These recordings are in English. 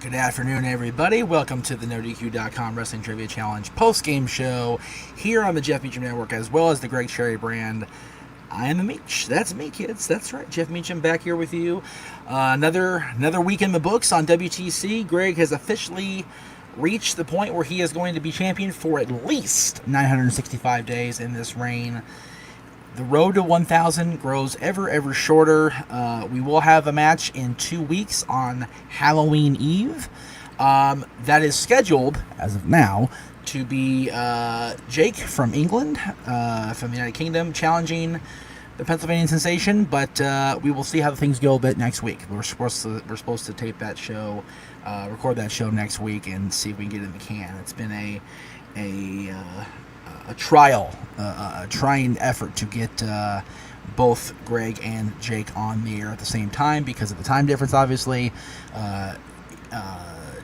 Good afternoon, everybody. Welcome to the NoDQ.com Wrestling Trivia Challenge post-game show here on the Jeff Meacham Network, as well as the Greg Cherry brand. I am the Meach. That's me, kids. That's right. Jeff Meacham back here with you. Another week in the books on WTC. Greg has officially reached the point where he is going to be champion for at least 965 days in this reign. The road to 1,000 grows ever shorter. We will have a match in 2 weeks on Halloween Eve. That is scheduled, as of now, to be Jake from England, from the United Kingdom, challenging the Pennsylvania Sensation. But we will see how things go a bit next week. We're supposed to tape that show, record that show next week, and see if we can get it in the can. It's been a trying effort to get both Greg and Jake on the air at the same time because of the time difference, obviously.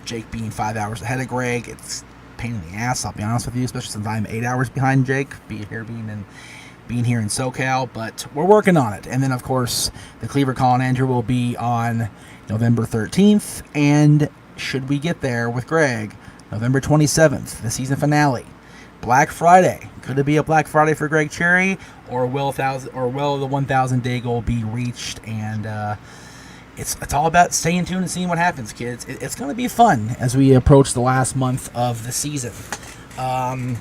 Jake being 5 hours ahead of Greg, it's a pain in the ass, I'll be honest with you, especially since I'm 8 hours behind Jake, being here in SoCal, but we're working on it. And then, of course, the Cleaver Colin Andrew will be on November 13th, and should we get there with Greg, November 27th, the season finale. Black Friday. Could it be a Black Friday for Greg Cherry, or will the 1,000 day goal be reached? And it's all about staying tuned and seeing what happens, kids. It's going to be fun as we approach the last month of the season. You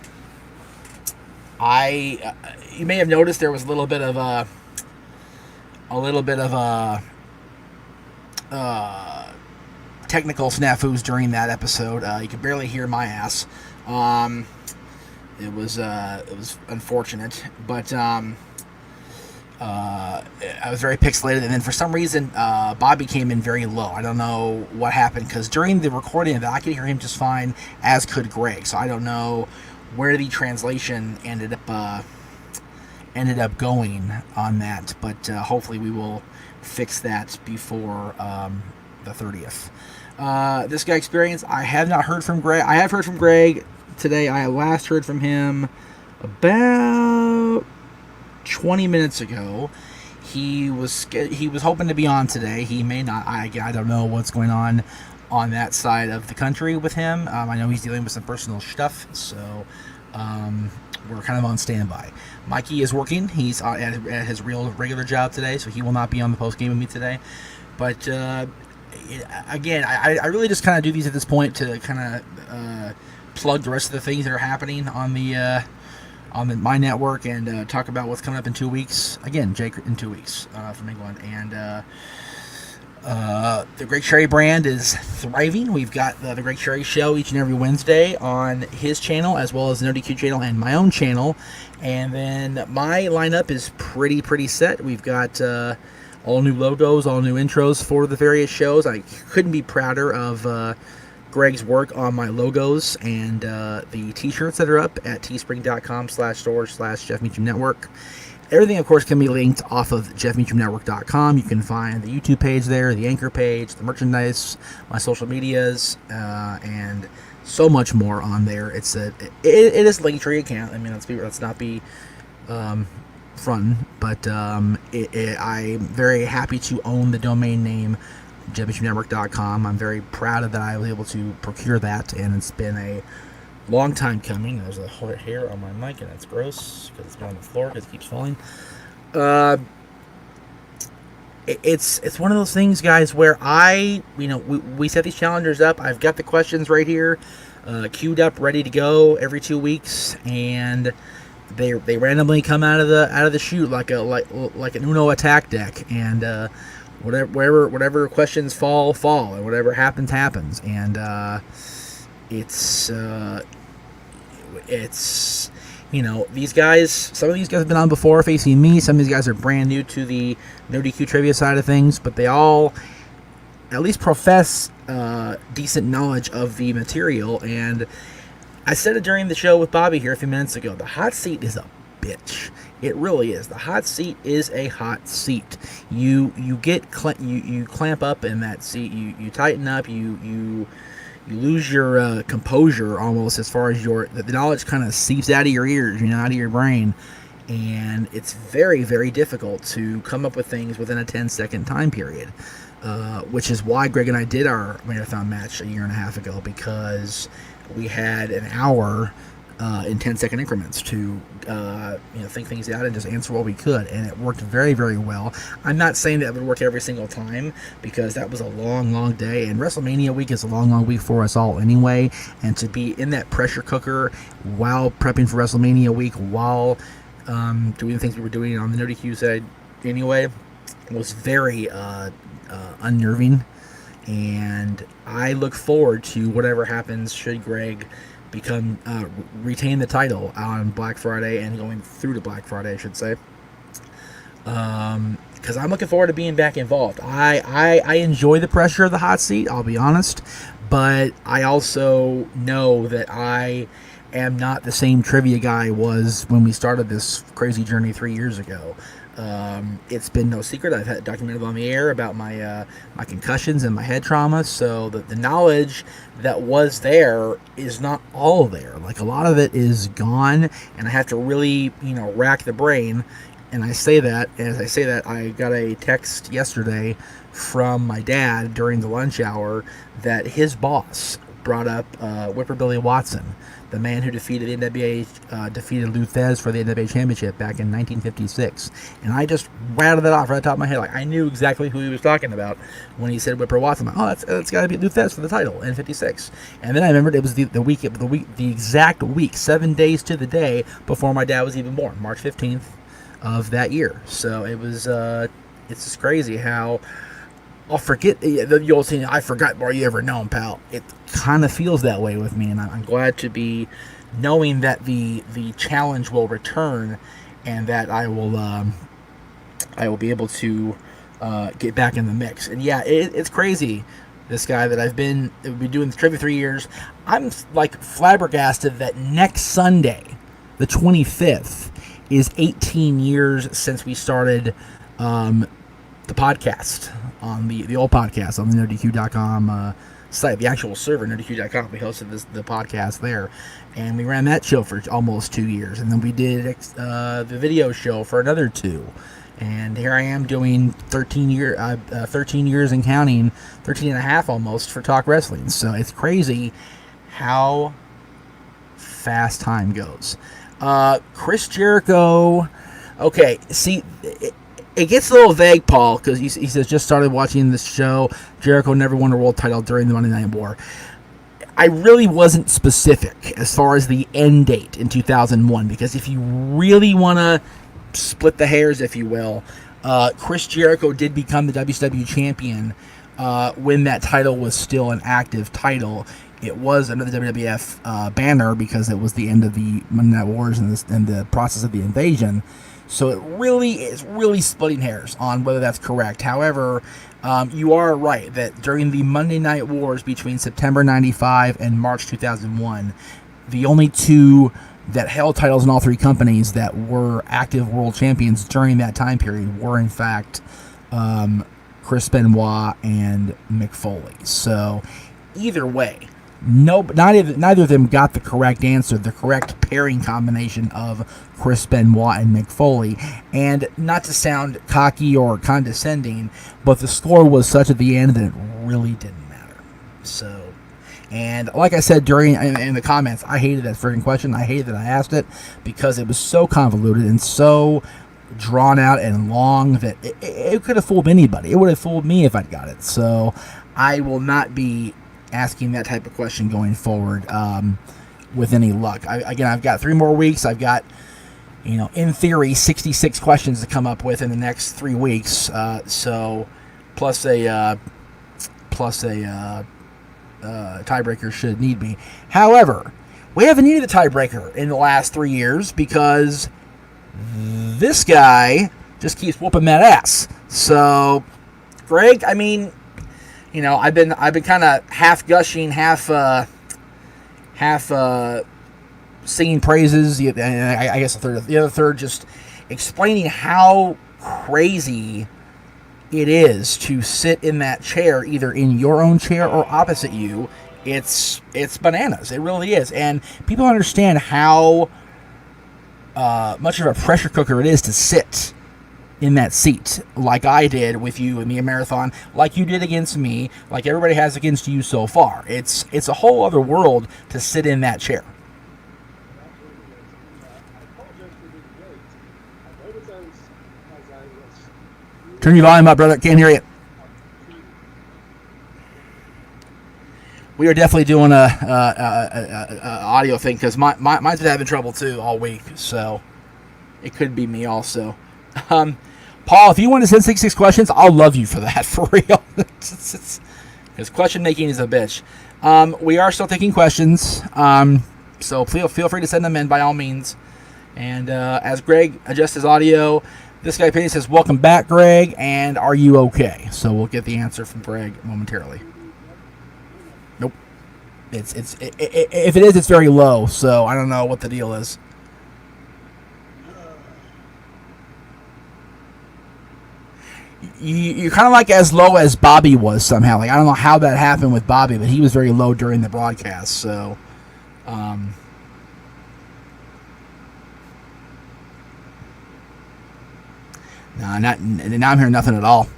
may have noticed there was a little bit of technical snafus during that episode. You could barely hear my ass. It was unfortunate, but I was very pixelated, and then for some reason Bobby came in very low. I don't know what happened, because during the recording of that, I could hear him just fine, as could Greg. So I don't know where the translation ended up going on that, but hopefully we will fix that before the 30th. This guy Experience, I have not heard from Greg. I have heard from Greg today. I last heard from him about 20 minutes ago. He was hoping to be on today. He may not. I don't know what's going on that side of the country with him. I know he's dealing with some personal stuff, so we're kind of on standby. Mikey is working. He's at his regular job today, so he will not be on the post game with me today. But again, I really just kind of do these at this point to kind of plug the rest of the things that are happening on my network, and talk about what's coming up in 2 weeks. Again, Jake in 2 weeks from England, and the Greg Cherry brand is thriving. We've got the Greg Cherry Show each and every Wednesday on his channel, as well as the NoDQ channel and my own channel. And then my lineup is pretty set. We've got all new logos, all new intros for the various shows. I couldn't be prouder of Greg's work on my logos and the t-shirts that are up at teespring.com/store/Jeff Meacham Network. Everything, of course, can be linked off of jeffmeachamnetwork.com. You can find the YouTube page there, the Anchor page, the merchandise, my social medias, and so much more on there. It is a Linktree account. I mean, let's not be frontin', but I'm very happy to own the domain name jeffmeachamnetwork.com. I'm very proud of that I was able to procure that, and it's been a long time coming. There's a hair on my mic, and that's gross because it's been on the floor because it keeps falling. It's one of those things, guys, where we set these challengers up. I've got the questions right here, queued up, ready to go every 2 weeks, and they randomly come out of the chute like an Uno attack deck, and whatever questions fall, and whatever happens, and it's these guys. Some of these guys have been on before facing me. Some of these guys are brand new to the NoDQ trivia side of things, but they all at least profess decent knowledge of the material. And I said it during the show with Bobby here a few minutes ago. The hot seat is a bitch. It really is. The hot seat is a hot seat. You clamp up in that seat. You tighten up. You lose your composure almost, as far as the knowledge kind of seeps out of your ears, out of your brain, and it's very, very difficult to come up with things within a 10-second time period. which is why Greg and I did our marathon match a year and a half ago, because we had an hour in 10-second increments to think things out and just answer what we could, and it worked very, very well. I'm not saying that it would work every single time, because that was a long, long day, and WrestleMania week is a long, long week for us all anyway, and to be in that pressure cooker while prepping for WrestleMania week, while doing the things we were doing on the No DQ side anyway, was very unnerving, and I look forward to whatever happens should Greg retain the title on Black Friday and going through to Black Friday, I should say. Because I'm looking forward to being back involved. I enjoy the pressure of the hot seat, I'll be honest, but I also know that I am not the same trivia guy I was when we started this crazy journey 3 years ago. It's been no secret. I've had documented on the air about my concussions and my head trauma, so the knowledge that was there is not all there. Like, a lot of it is gone, and I have to really, rack the brain. And I say that, as I say that, I got a text yesterday from my dad during the lunch hour that his boss brought up Whipper Billy Watson, the man who defeated the NWA, defeated Lou Thez for the NWA Championship back in 1956. And I just rattled it off right off the top of my head. Like, I knew exactly who he was talking about when he said Whipper Watson. I'm like, that's got to be Lou Thez for the title in 56. And then I remembered it was the exact week, 7 days to the day before my dad was even born, March 15th of that year. So it was, it's just crazy how I'll forget the old saying, I forgot more you ever known, pal. It kind of feels that way with me, and I'm glad to be knowing that the challenge will return, and that I will be able to get back in the mix. And yeah, it's crazy. This guy that I've been doing this trivia 3 years, I'm like flabbergasted that next Sunday, the 25th, is 18 years since we started the podcast on the old podcast on the NoDQ.com site, the actual server, NoDQ.com. We hosted the podcast there, and we ran that show for almost 2 years, and then we did the video show for another 2. And here I am doing 13 years and counting, 13 and a half almost, for Talk Wrestling. So it's crazy how fast time goes. Chris Jericho. Okay, see, it gets a little vague, Paul, because he says, just started watching this show. Jericho never won a world title during the Monday Night War. I really wasn't specific as far as the end date in 2001, because if you really want to split the hairs, if you will, Chris Jericho did become the WCW champion when that title was still an active title. It was under the WWF banner, because it was the end of the Monday Night Wars and the process of the invasion. So it really is splitting hairs on whether that's correct. However, you are right that during the Monday Night Wars between September 95 and March 2001, the only 2 that held titles in all 3 companies that were active world champions during that time period were, in fact, Chris Benoit and Mick Foley. So either way, neither of them got the correct answer, the correct pairing combination of Chris Benoit and Mick Foley. And not to sound cocky or condescending, but the score was such at the end that it really didn't matter. So, and like I said in the comments, I hated that freaking question. I hated that I asked it, because it was so convoluted and so drawn out and long that it could have fooled anybody. It would have fooled me if I'd got it. So I will not be asking that type of question going forward with any luck. I've got 3 more weeks. I've got, in theory, 66 questions to come up with in the next 3 weeks. So plus a tiebreaker should need be. However, we haven't needed a tiebreaker in the last 3 years, because this guy just keeps whooping that ass. So, Greg, I mean, I've been kind of half gushing, half singing praises. I guess the other third just explaining how crazy it is to sit in that chair, either in your own chair or opposite you. It's bananas. It really is. And people understand how much of a pressure cooker it is to sit in that seat, like I did with you in the marathon, like you did against me, like everybody has against you so far. It's a whole other world to sit in that chair. Turn your volume up, brother. Can't hear you. We are definitely doing a audio thing because mine's been having trouble too all week, so it could be me also. Paul, if you want to send 66 questions, I'll love you for that, for real. Because question making is a bitch. We are still taking questions, so feel free to send them in by all means. And as Greg adjusts his audio, this guy Penny says, "Welcome back, Greg, and are you okay?" So we'll get the answer from Greg momentarily. Nope. If it is, it's very low, so I don't know what the deal is. You're kind of like as low as Bobby was somehow. Like I don't know how that happened with Bobby, but he was very low during the broadcast. So, now I'm hearing nothing at all.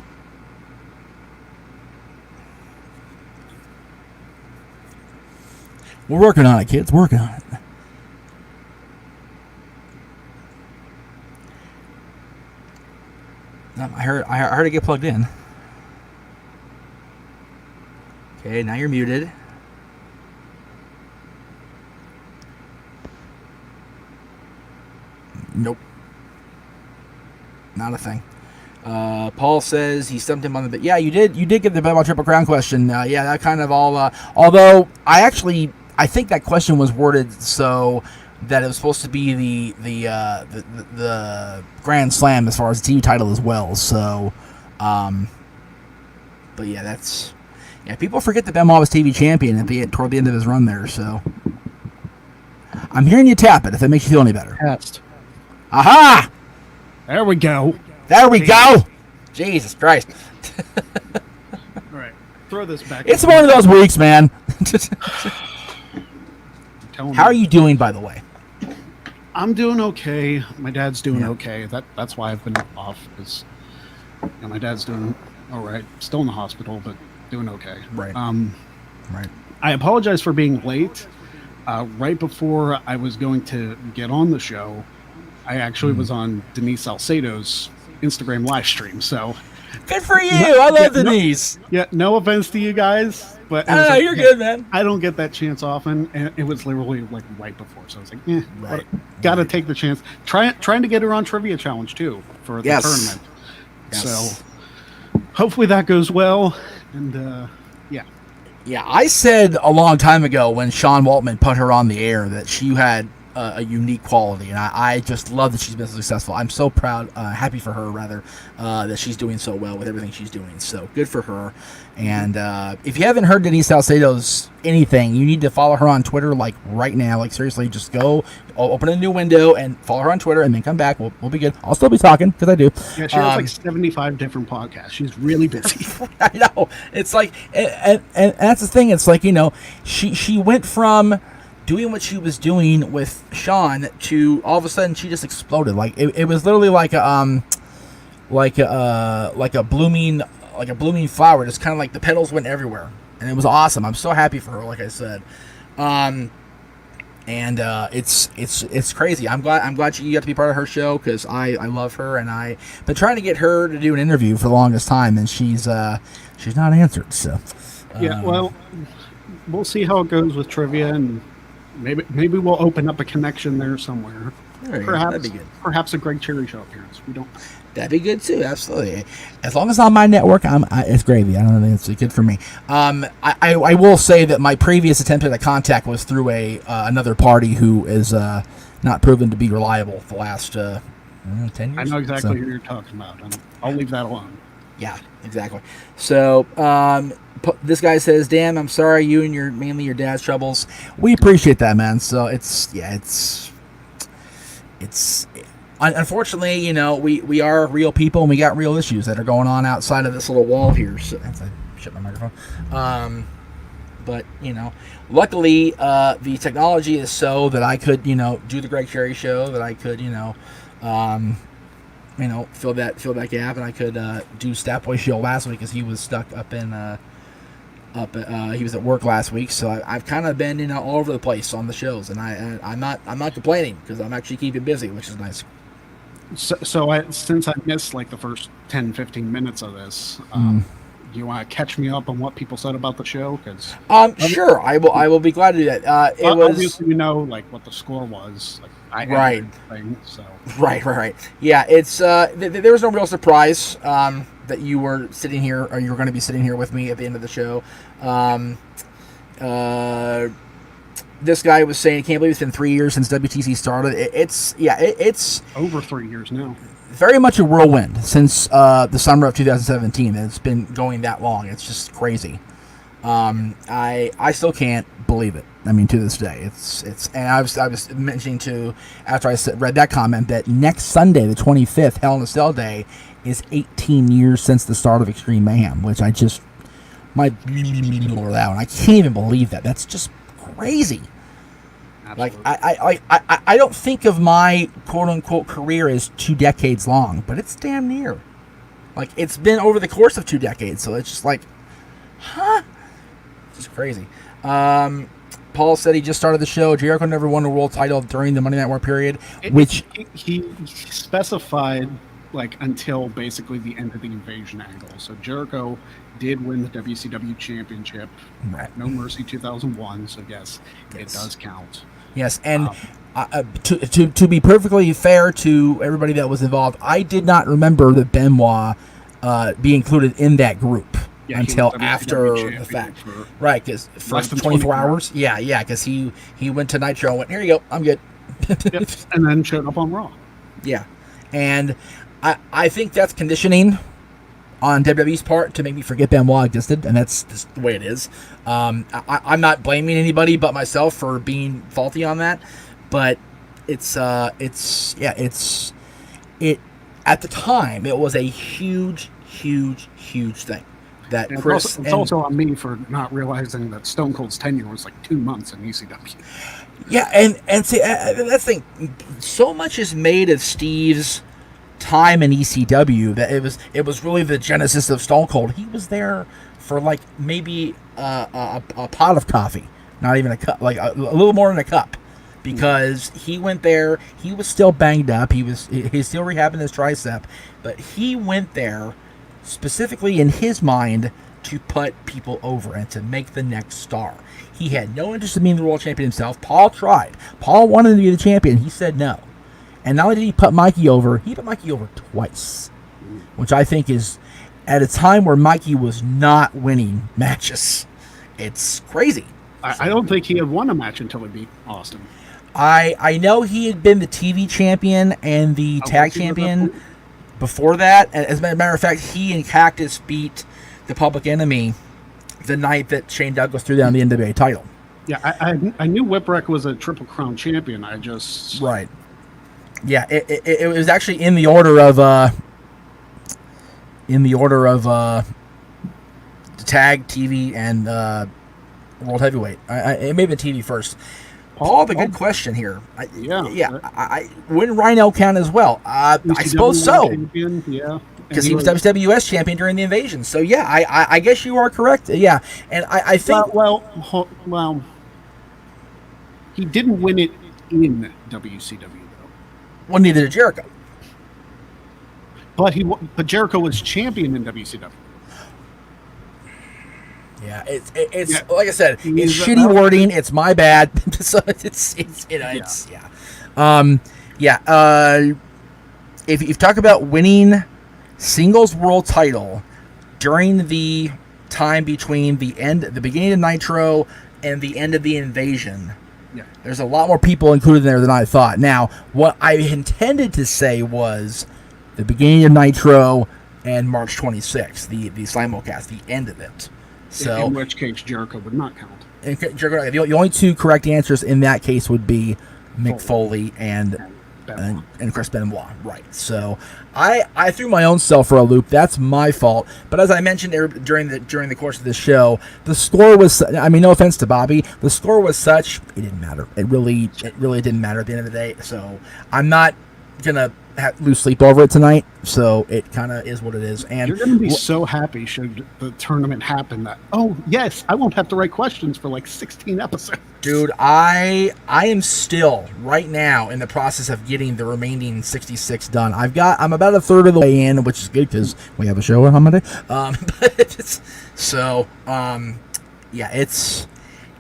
We're working on it, kids. Working on it. No, I heard it get plugged in. Okay, now you're muted. Nope. Not a thing. Paul says he stumped him on the bit. Yeah, you did get the Benoit Triple Crown question. Yeah, that kind of all. Although I think that question was worded so that it was supposed to be the Grand Slam as far as the TV title as well. So, but yeah, people forget that Benoit was TV champion toward the end of his run there. So, I'm hearing you tap it if it makes you feel any better. Test. Aha! There we go. There we go. Jesus Christ. All right, throw this back. It's one of those weeks, man. How are you doing, by the way? I'm doing okay. My dad's doing okay. That's why I've been off, because my dad's doing all right. Still in the hospital, but doing okay. Right. Right. I apologize for being late. Right before I was going to get on the show, I actually was on Denise Salcedo's Instagram live stream. So good for you. I love Denise. No offense to you guys. But you're good, man. I don't get that chance often, and it was literally like right before, so I was like, right. Gotta take the chance. Trying to get her on Trivia Challenge too for the tournament. Yes. So hopefully that goes well, and yeah. I said a long time ago when Sean Waltman put her on the air that she had a unique quality, and I just love that she's been successful. I'm so proud, happy for her rather, that she's doing so well with everything she's doing. So good for her. And if you haven't heard Denise Salcedo's anything, you need to follow her on Twitter like right now. Like seriously, just go open a new window and follow her on Twitter, and then come back. We'll be good. I'll still be talking because I do. Yeah, she has like 75 different podcasts. She's really busy. I know. It's like, and that's the thing. It's like, she went from doing what she was doing with Sean to all of a sudden she just exploded. Like it was literally like a blooming flower. Just kind of like the petals went everywhere, and it was awesome. I'm so happy for her. Like I said, it's crazy. I'm glad you got to be part of her show because I love her, and I've been trying to get her to do an interview for the longest time, and she's not answered. So well, we'll see how it goes with trivia, and maybe we'll open up a connection there somewhere. That'd be good. Perhaps a Greg Cherry Show appearance. We don't. That'd be good too. Absolutely. As long as it's on my network, it's gravy. I don't know. It's good for me. I will say that my previous attempt at a contact was through another party who is not proven to be reliable the last 10 years. I know exactly who you're talking about, and I'll leave that alone. Yeah, exactly. So this guy says, "Damn, I'm sorry you and mainly your dad's troubles." We appreciate that, man. So it's unfortunately, we are real people and we got real issues that are going on outside of this little wall here. So I shut my microphone. But luckily, the technology is so that I could, do the Greg Cherry Show. That I could, fill that gap, and I could do Stat Boy Show last week because he was stuck up in he was at work last week. So I've kind of been all over the place on the shows, and I'm not complaining because I'm actually keeping busy, which is nice. So since I missed like the first 10-15 minutes of this, do you want to catch me up on what people said about the show? Because sure, I will be glad to do that. Obviously, like what the score was. Like right. So Right. Yeah, it's there was no real surprise that you were sitting here, or you were going to be sitting here with me at the end of the show. This guy was saying, "I can't believe it's been 3 years since WTC started." It's over 3 years now. Very much a whirlwind since the summer of 2017. It's been going that long. It's just crazy. I still can't believe it. I mean, to this day, it's. And I was mentioning to after I read that comment that next Sunday, the 25th, Hell in a Cell Day, is 18 years since the start of Extreme Mayhem, which I just might over that one. I can't even believe that. That's just crazy. Absolutely. Like I don't think of my quote unquote career as 2 decades long, but it's damn near. Like it's been over the course of 2 decades, so it's just like, huh? It's just crazy. Paul said he just started the show. Jericho never won a world title during the Monday Night War period, which he specified like until basically the end of the Invasion angle. So Jericho did win the WCW Championship at No Mercy 2001. So yes, it does count. Yes, and to be perfectly fair to everybody that was involved, I did not remember that Benoit be included in that group until after the fact. Right, because for 24 hours. Yeah, because he went to Nitro and went, here you go, I'm good. Yep. And then showed up on Raw. Yeah, and I think that's conditioning on WWE's part to make me forget Benoit existed, and that's just the way it is. I'm not blaming anybody but myself for being faulty on that, but it at the time it was a huge thing that and Chris. It's also on me for not realizing that Stone Cold's tenure was like 2 months in ECW. Yeah, and see that's the thing. So much is made of Steve's time in ECW that it was really the genesis of Stone Cold. He was there for like maybe a pot of coffee, not even a cup, like a little more than a cup, because he went there. He was still banged up. He's still rehabbing his tricep, but he went there specifically in his mind to put people over and to make the next star. He had no interest in being the world champion himself. Paul tried. Paul wanted to be the champion. He said no. And not only did he put Mikey over, he put Mikey over twice, which I think is at a time where Mikey was not winning matches. It's crazy. I don't think he had won a match until he beat Austin. I know he had been the TV champion and the tag champion before that. As a matter of fact, he and Cactus beat the Public Enemy the night that Shane Douglas threw down the NWA title. Yeah, I knew Whipwreck was a Triple Crown champion. Right. Yeah, it was actually in the order of the tag, TV, and World Heavyweight. It may have been TV first. Paul, the good question here. Wouldn't Rhino count as well? I suppose so. Yeah. Because he was WWS champion during the Invasion. So yeah, I guess you are correct. Yeah, and I think well, he didn't win it in WCW though. Well, neither did Jericho. But Jericho was champion in WCW. Yeah, it's like I said, it's shitty wording. It's my bad. So it's if you talk about winning singles world title during the time between the beginning of Nitro and the end of the Invasion, there's a lot more people included there than I thought. Now, what I intended to say was the beginning of Nitro and March 26th, the simulcast, the end of it. So, in which case Jericho would not count. The only two correct answers in that case would be Mick Foley and Chris Benoit. Right. So I threw my own self for a loop. That's my fault. But as I mentioned during the course of this show, the score was, I mean, no offense to Bobby, the score was such, it didn't matter. It really didn't matter at the end of the day. So I'm not gonna lose sleep over it tonight, so it kind of is what it is. And you're gonna be so happy should the tournament happen that yes, I won't have to write questions for like 16 episodes. Dude, I am still right now in the process of getting the remaining 66 done. I'm about a third of the way in, which is good because we have a show on Monday.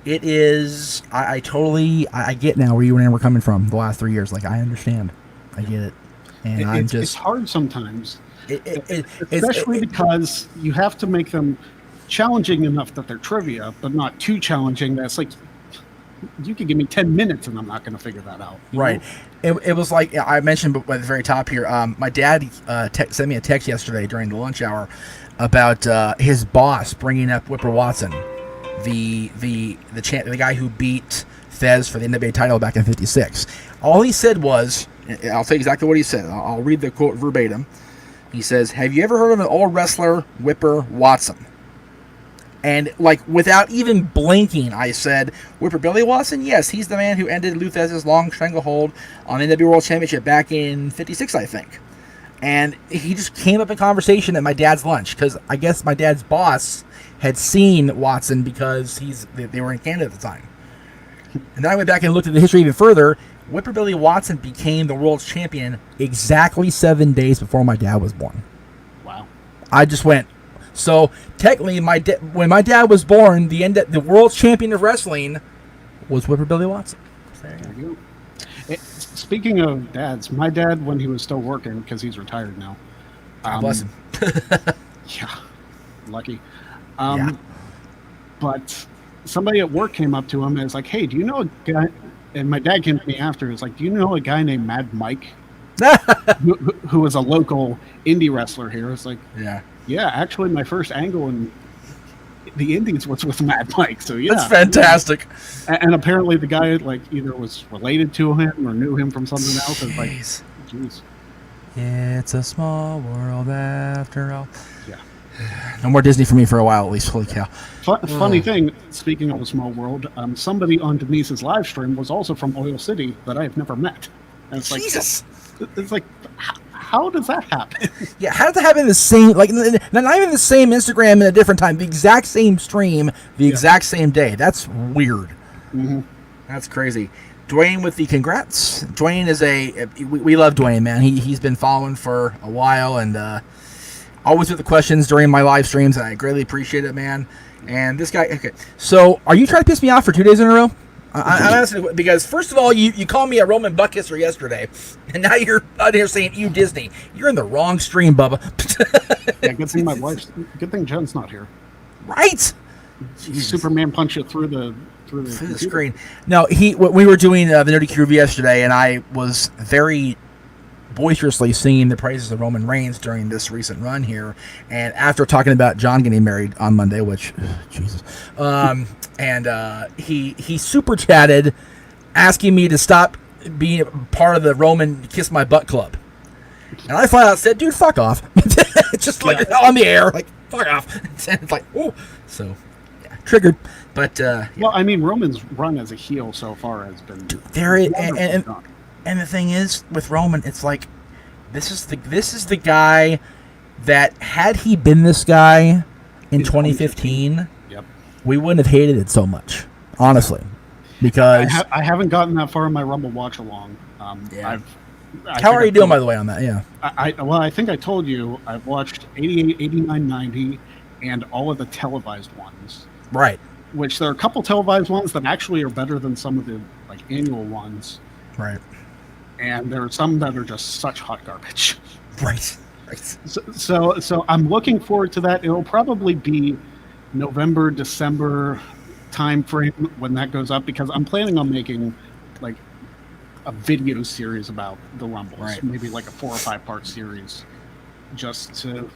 It is. I totally get now where you and I were coming from the last 3 years. Like, I understand, I get it, and it's hard sometimes, especially because you have to make them challenging enough that they're trivia, but not too challenging. That's like, you could give me 10 minutes and I'm not going to figure that out. Right. It was like I mentioned at the very top here. My dad sent me a text yesterday during the lunch hour about his boss bringing up Whipper Watson, the guy who beat Fez for the NWA title back in '56. All he said was, I'll tell you exactly what he said. I'll read the quote verbatim. He says, "Have you ever heard of an old wrestler, Whipper Watson?" And, like, without even blinking, I said, "Whipper Billy Watson? Yes, he's the man who ended Lou Thesz's long stranglehold on NWA World Championship back in '56, I think." And he just came up in conversation at my dad's lunch, because I guess my dad's boss had seen Watson because they were in Canada at the time. And then I went back and looked at the history even further. Whipper Billy Watson became the world's champion exactly 7 days before my dad was born. Wow. I just went... So technically, when my dad was born, the world champion of wrestling was Whipper Billy Watson. There you go. Speaking of dads, my dad, when he was still working, because he's retired now. God bless him. Yeah, lucky. But somebody at work came up to him and was like, "Hey, do you know a guy?" And my dad came to me after. He was like, "Do you know a guy named Mad Mike, who was a local indie wrestler here?" It's like, Yeah, actually, my first angle in the Indies was with Mad Mike. So yeah, that's fantastic. And apparently, the guy like either was related to him or knew him from something else. It's like, jeez, it's a small world after all. Yeah, no more Disney for me for a while at least. Holy cow! Funny thing. Speaking of a small world, somebody on Denise's live stream was also from Oil City that I have never met. And it's like, Jesus, it's like. How does that happen? Yeah, how does that happen in the same, like, not even the same Instagram in a different time, the exact same stream, the exact same day? That's weird. Mm-hmm. That's crazy. Dwayne with the congrats. Dwayne is we love Dwayne, man. He's been following for a while and always with the questions during my live streams, and I greatly appreciate it, man. And this guy, okay. So, are you trying to piss me off for 2 days in a row? I'm asking because first of all, you called me a Roman butt kisser yesterday, and now you're out here saying you Disney. You're in the wrong stream, Bubba. Yeah, good thing Jen's not here. Right? Superman punched you through the screen. No, we were doing the Nerdy Q review yesterday, and I was very boisterously singing the praises of Roman Reigns during this recent run here, and after talking about John getting married on Monday, which Jesus, and he super chatted asking me to stop being part of the Roman Kiss My Butt Club, and I flat out said, "Dude, fuck off!" Just like on the air, like fuck off. And it's like, oh, so yeah, triggered. But well, I mean, Roman's run as a heel so far has been there. And the thing is, with Roman, it's like this is the guy that had he been this guy in 2015, we wouldn't have hated it so much, honestly, because I haven't gotten that far in my Rumble watch along. How are you doing, by the way, on that? Yeah. I think I told you I've watched 88, 89, 90, and all of the televised ones. Right. Which there are a couple televised ones that actually are better than some of the like annual ones. Right. And there are some that are just such hot garbage. Right. So I'm looking forward to that. It'll probably be November, December time frame when that goes up, because I'm planning on making like a video series about the Rumbles, maybe like a 4 or 5 part series, just to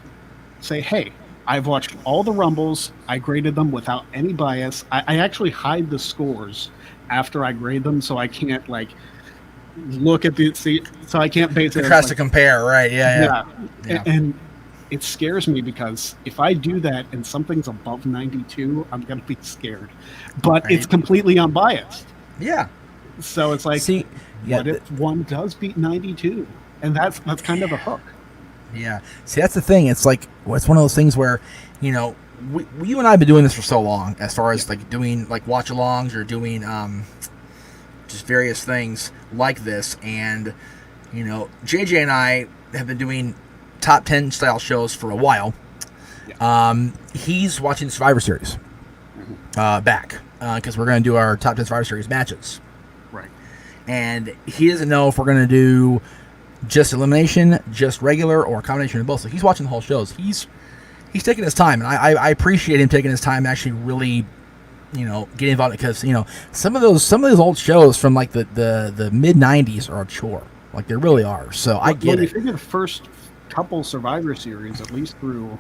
say, hey, I've watched all the Rumbles. I graded them without any bias. I actually hide the scores after I grade them, so I can't like look at so I can't base it. Tries to compare, right? Yeah. And it scares me because if I do that and something's above 92, I'm gonna be scared. But it's completely unbiased. Yeah. So it's like, what if one does beat 92? and that's kind of the hook. Yeah. See, that's the thing. It's like it's one of those things where, you and I have been doing this for so long, as far as like doing like watch-alongs or doing just various things like this, and JJ and I have been doing top 10 style shows for a while. Yeah. He's watching Survivor Series back because we're going to do our top 10 Survivor Series matches. Right. And he doesn't know if we're going to do just elimination, just regular, or a combination of both. So he's watching the whole shows. He's taking his time, and I appreciate him taking his time and actually really, getting involved, because some of those old shows from like the mid '90s are a chore. Like they really are. So I get it. You figure the first couple Survivor Series, at least through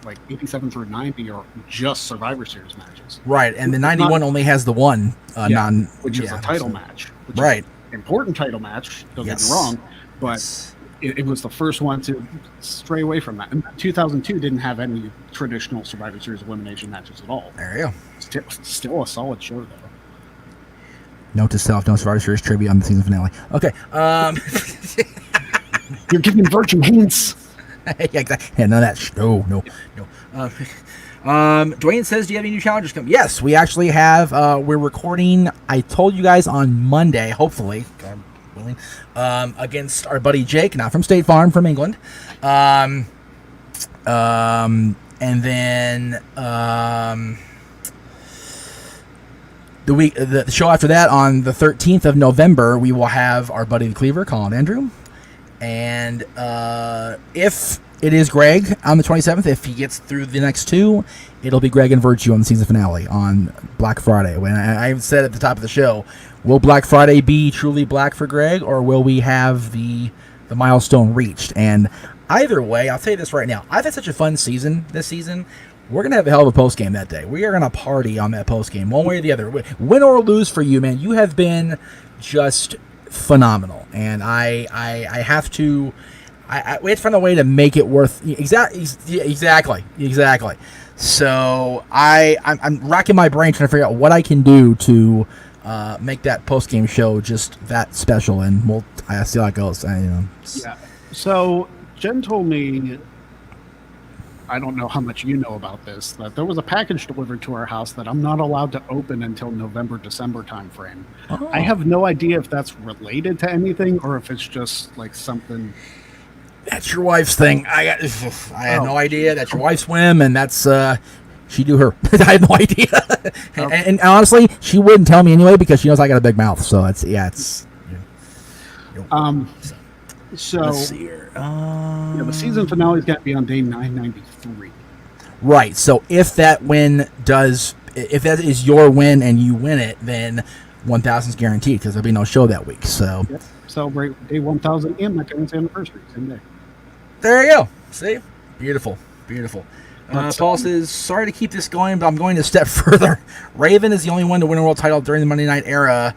like 87 through 90, are just Survivor Series matches. Right, and the 91 only has the one which is a title match. Right. Important title match, don't get me wrong, but it was the first one to stray away from that. And 2002 didn't have any traditional Survivor Series elimination matches at all. There you go. Still a solid show, though. Note to self, no Survivor Series trivia on the season finale. Okay. You're giving virgin hints. Yeah, exactly. Yeah, none of that. No. Dwayne says, do you have any new challenges coming? Yes, we actually have. We're recording, I told you guys, on Monday, hopefully, God willing, against our buddy Jake, not from State Farm, from England. And then the show after that, on the 13th of November, we will have our buddy the Cleaver, Colin Andrew. And if it is Greg on the 27th, if he gets through the next two, it'll be Greg and Virtue on the season finale on Black Friday. When I said at the top of the show, will Black Friday be truly black for Greg, or will we have the milestone reached? And either way, I'll tell you this right now, I've had such a fun season this season. We're going to have a hell of a post game that day. We are going to party on that post game, one way or the other. Win or lose for you, man, you have been just phenomenal, and I have to. We have to find a way to make it worth exactly. So I'm racking my brain trying to figure out what I can do to make that post game show just that special, and I see how it goes. Yeah. So Jen told me, I don't know how much you know about this, that there was a package delivered to our house that I'm not allowed to open until November-December timeframe. Oh. I have no idea if that's related to anything or if it's just like something. That's your wife's thing. I had no idea. That's your wife's whim, and that's she do her. I have no idea. And honestly, she wouldn't tell me anyway because she knows I got a big mouth. So So let's see here. The season finale is going to be on day 993. Right. So if that is your win and you win it, then 1,000 is guaranteed because there'll be no show that week. So celebrate day 1,000 and my parents' anniversary same day. There you go. See, beautiful. Paul says, sorry to keep this going, but I'm going a step further. Raven is the only one to win a world title during the Monday Night era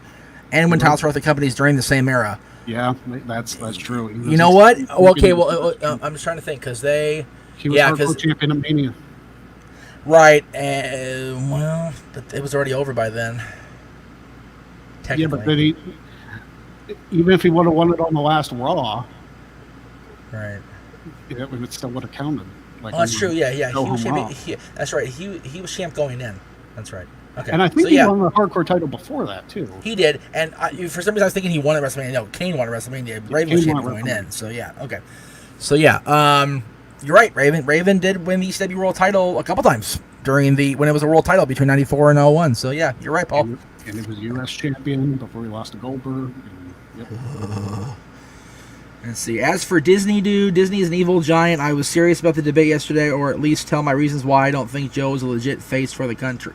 and win titles for other companies during the same era. Yeah, that's true. You know what? Okay, well, I'm just trying to think because he was hardcore champion of Mania. Right, well, but it was already over by then. Yeah, but then even if he would have won it on the last Raw, right, it still would have counted. Like, that's true. Yeah. He was champion. That's right. He was champ going in. That's right. Okay. And I think he won the hardcore title before that too. He did, and for some reason I was thinking he won at WrestleMania. No, Kane won at WrestleMania. Raven was champion going in. So yeah, okay. So yeah, you're right. Raven did win the ECW World Title a couple times when it was a world title between '94 and '01. So yeah, you're right, Paul. And it was U.S. champion before he lost to Goldberg. Yep. Let's see. As for Disney, Disney is an evil giant. I was serious about the debate yesterday, or at least tell my reasons why I don't think Joe is a legit face for the country.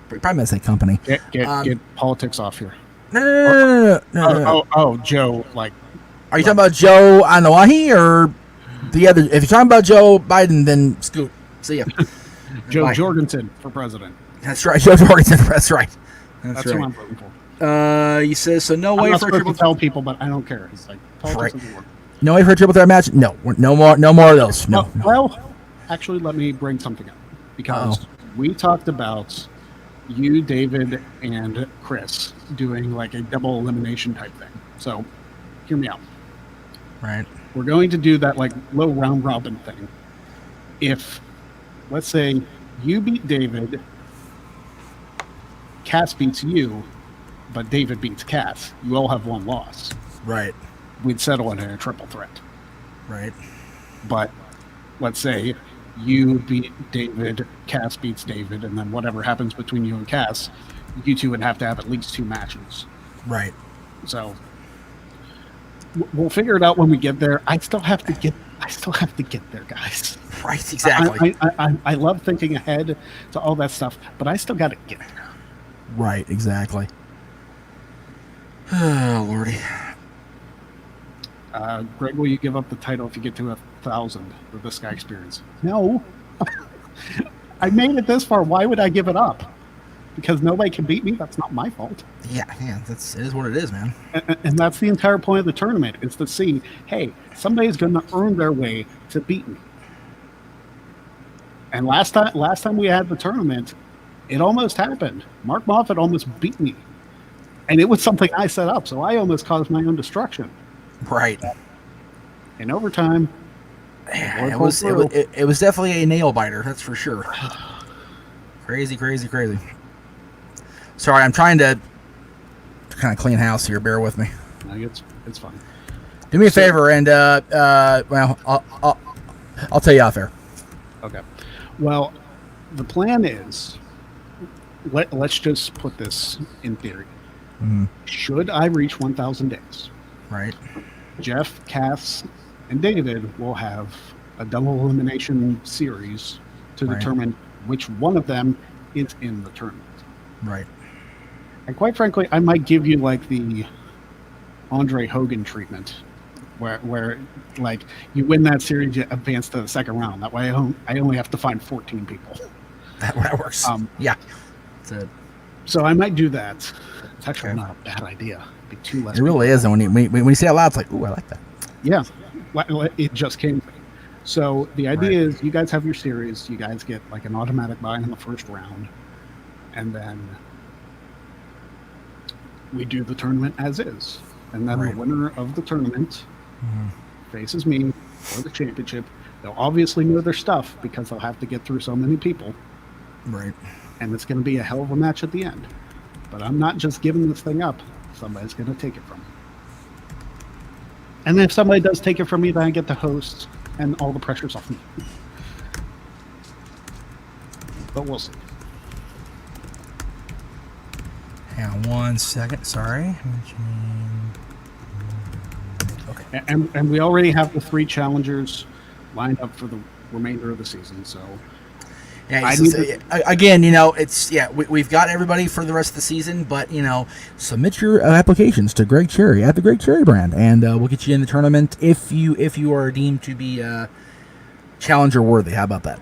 Probably meant to say company. Get politics off here. No. Oh, Joe. Like, are you talking about Joe Anawahi or the other? If you're talking about Joe Biden, then scoot. See ya. Joe Jorgensen for president. That's right, Joe Jorgensen. That's right. That's right. Who I'm voting for. He says so. No way I'm not for a triple. To tell people, but I don't care. It's like politics doesn't work. No way for a triple threat match. No more of those. No. Well, actually, let me bring something up because we talked about you, David, and Chris doing like a double elimination type thing. So, hear me out. Right. We're going to do that like low round robin thing. If, let's say, you beat David, Cass beats you, but David beats Cass, you all have one loss. Right. We'd settle it in a triple threat. Right. But let's say you beat David, Cass beats David, and then whatever happens between you and Cass, you two would have to have at least 2 matches. Right. So we'll figure it out when we get there. I still have to get there, guys. Right. Exactly. I love thinking ahead to all that stuff, but I still got to get there. Right. Exactly. Oh, Lordy. Greg, will you give up the title if you get to 1,000 with this guy experience? No. I made it this far. Why would I give it up? Because nobody can beat me? That's not my fault. Yeah, it is what it is, man. And that's the entire point of the tournament, is to see, hey, somebody's going to earn their way to beat me. And last time we had the tournament, it almost happened. Mark Moffat almost beat me. And it was something I set up, so I almost caused my own destruction. Right. In overtime, it was definitely a nail biter, that's for sure. Crazy. Sorry, I'm trying to kind of clean house here. Bear with me. No, it's fine. Do me a favor, and well, I'll tell you off air. Okay. Well, the plan is, let's just put this in theory. Mm-hmm. Should I reach 1,000 days? Right. Jeff, Cass, and David will have a double elimination series to determine which one of them is in the tournament. Right. And quite frankly, I might give you like the Andre Hogan treatment, where like you win that series, you advance to the second round. That way, I only have to find 14 people. That works. Yeah. So I might do that. It's actually not a bad idea. It'd be 2 less. It really isn't. When you say it out loud, it's like, ooh, I like that. Yeah, it just came to me. So the idea is, you guys have your series. You guys get like an automatic bye in the first round, and then we do the tournament as is. And then the winner of the tournament faces me for the championship. They'll obviously know their stuff because they'll have to get through so many people. Right. And it's going to be a hell of a match at the end. But I'm not just giving this thing up. Somebody's going to take it from me. And if somebody does take it from me, then I get to host, and all the pressure's off me. But we'll see. Hang on 1 second. Sorry. Okay. And we already have the 3 challengers lined up for the remainder of the season, so... Yeah, again, we've got everybody for the rest of the season, but submit your applications to Greg Cherry at the Greg Cherry brand, and we'll get you in the tournament if you are deemed to be challenger worthy. How about that?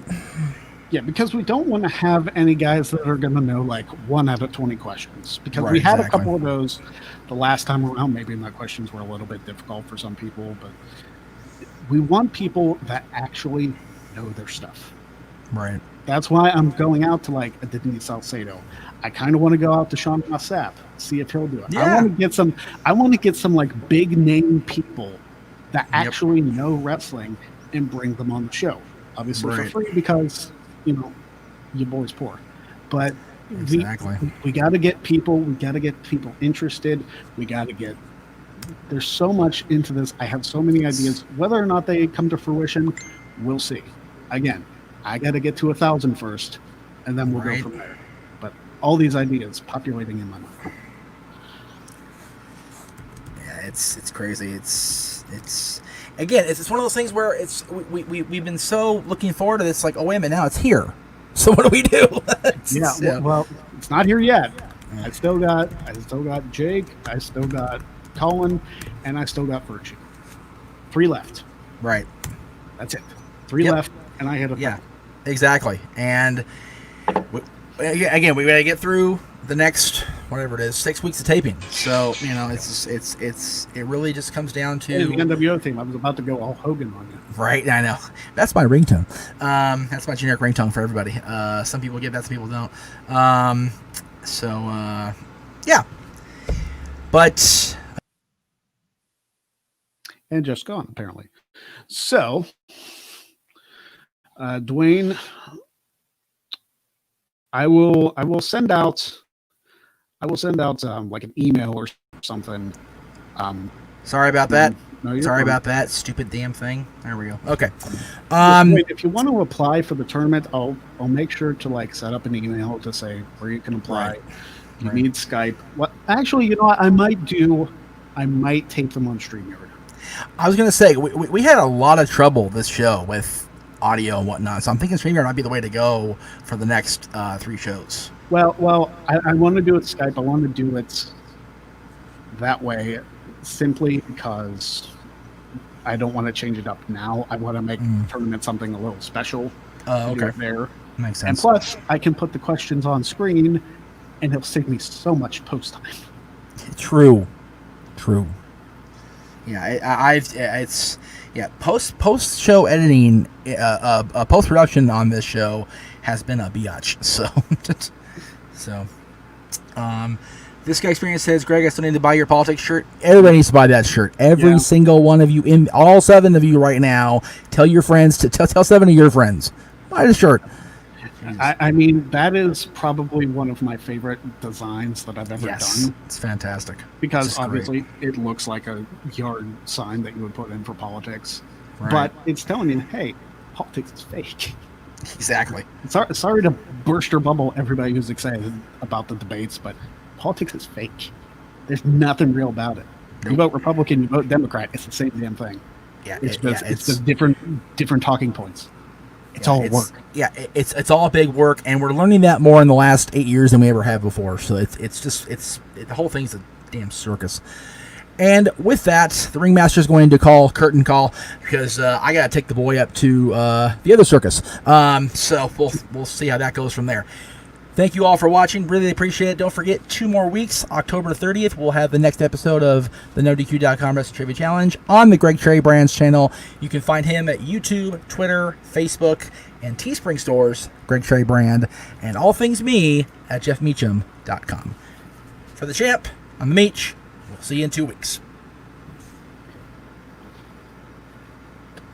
Yeah, because we don't want to have any guys that are going to know like 1 out of 20 questions, because we had a couple of those the last time around. Maybe my questions were a little bit difficult for some people, but we want people that actually know their stuff. Right. That's why I'm going out to like a Denise Salcedo. I kind of want to go out to Sean Mossap, see if he'll do it. Yeah. I want to get some like big name people that actually know wrestling and bring them on the show. Obviously for free, because your boy's poor. But we got to get people. We got to get people interested. We got to get. There's so much into this. I have so many ideas. Whether or not they come to fruition, we'll see. Again, I got to get to 1,000 first, and then we'll go from there. But all these ideas populating in my mind. Yeah, it's crazy. It's again, it's one of those things where we've been so looking forward to this. Like, oh wait a minute, now it's here. So what do we do? Well, it's not here yet. I still got Jake. I still got Colin, and I still got Virtue. 3 left. Right. That's it. 3 left, and I hit a 5. Exactly. And again, we got to get through the next whatever it is 6 weeks of taping. So it really just comes down to the NWO theme. I was about to go all Hogan on you. Right. I know. That's my ringtone. That's my generic ringtone for everybody. Some people get that, some people don't. But and just gone apparently. So, Dwayne, I will send out like an email or something. Sorry about that. No, Sorry fine. about that stupid damn thing. There we go. Okay. Wait, if you want to apply for the tournament, I'll make sure to like set up an email to say where you can apply. Right. You need Skype. What? Actually, you know what? I might tape them on StreamYard. I was gonna say we had a lot of trouble this show with audio and whatnot, so I'm thinking StreamYard might be the way to go for the next 3 shows. Well, I want to do it Skype. I want to do it that way simply because I don't want to change it up now. I want to make the tournament something a little special. Okay. There. Makes sense. And plus, I can put the questions on screen, and it'll save me so much post time. True. Yeah, post show editing, post production on this show has been a biatch. So, this guy experience says, Greg, I still need to buy your politics shirt. Everybody needs to buy that shirt. Every single one of you, in all 7 of you right now, tell your friends to tell 7 of your friends, buy the shirt. I mean, that is probably one of my favorite designs that I've ever done. It's fantastic. Because obviously it looks like a yard sign that you would put in for politics. Right. But it's telling you, hey, politics is fake. Exactly. Sorry to burst your bubble, everybody who's excited about the debates, but politics is fake. There's nothing real about it. Nope. You vote Republican, you vote Democrat, it's the same damn thing. Yeah, it's just different talking points. It's all work. Yeah, it's all big work, and we're learning that more in the last 8 years than we ever have before. So the whole thing's a damn circus. And with that, the ringmaster is going to curtain call because I got to take the boy up to the other circus. So we'll see how that goes from there. Thank you all for watching. Really appreciate it. Don't forget, 2 more weeks, October 30th, we'll have the next episode of the NoDQ.com Wrestling Trivia Challenge on the Greg Cherry Brands channel. You can find him at YouTube, Twitter, Facebook, and Teespring stores, Greg Cherry Brand, and all things me at JeffMeacham.com. For the champ, I'm the Meach. We'll see you in 2 weeks.